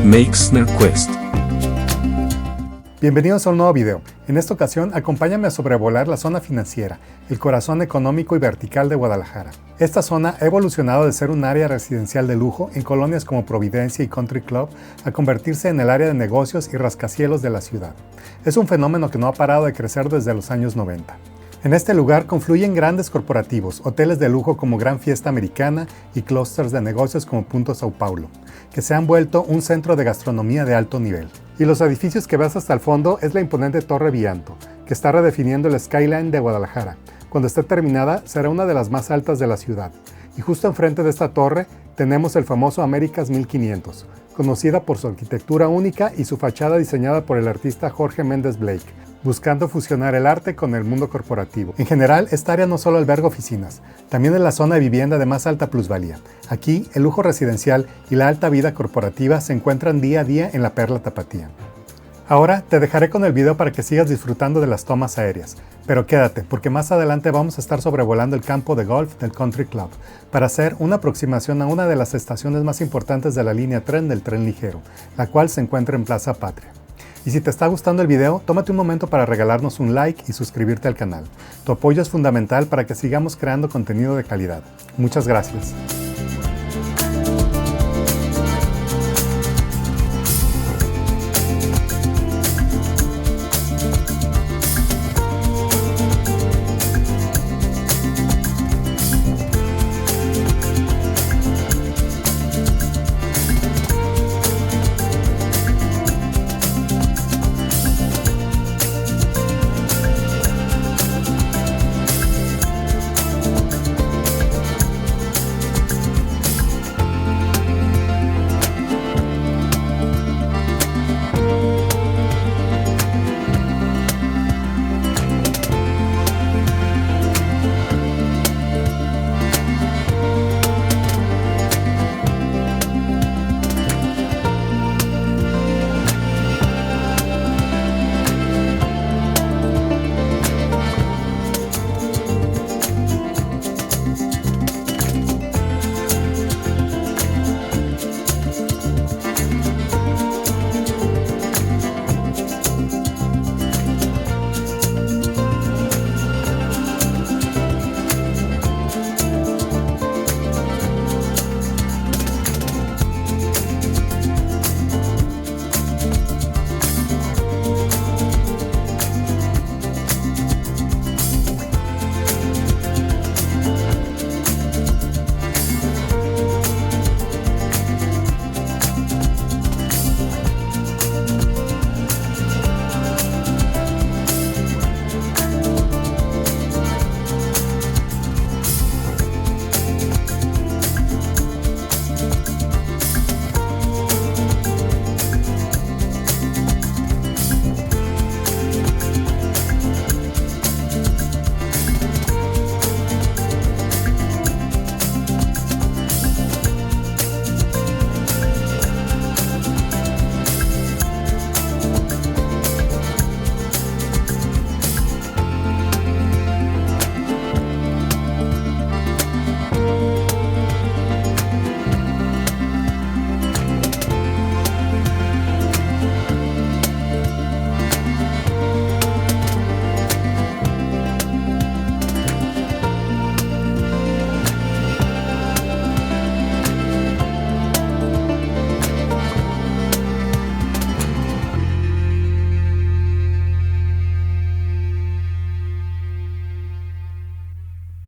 Meixner Quest. Bienvenidos a un nuevo video. En esta ocasión, acompáñame a sobrevolar la zona financiera, el corazón económico y vertical de Guadalajara. Esta zona ha evolucionado de ser un área residencial de lujo en colonias como Providencia y Country Club a convertirse en el área de negocios y rascacielos de la ciudad. Es un fenómeno que no ha parado de crecer desde los años 90. En este lugar confluyen grandes corporativos, hoteles de lujo como Gran Fiesta Americana y clústeres de negocios como Punto Sao Paulo, que se han vuelto un centro de gastronomía de alto nivel. Y los edificios que ves hasta el fondo es la imponente Torre Vianto, que está redefiniendo el skyline de Guadalajara. Cuando esté terminada, será una de las más altas de la ciudad. Y justo enfrente de esta torre tenemos el famoso Américas 1500, conocida por su arquitectura única y su fachada diseñada por el artista Jorge Méndez Blake, buscando fusionar el arte con el mundo corporativo. En general, esta área no solo alberga oficinas, también es la zona de vivienda de más alta plusvalía. Aquí, el lujo residencial y la alta vida corporativa se encuentran día a día en la Perla Tapatía. Ahora te dejaré con el video para que sigas disfrutando de las tomas aéreas, pero quédate porque más adelante vamos a estar sobrevolando el campo de golf del Country Club para hacer una aproximación a una de las estaciones más importantes de la línea tren del Tren Ligero, la cual se encuentra en Plaza Patria. Y si te está gustando el video, tómate un momento para regalarnos un like y suscribirte al canal. Tu apoyo es fundamental para que sigamos creando contenido de calidad. Muchas gracias.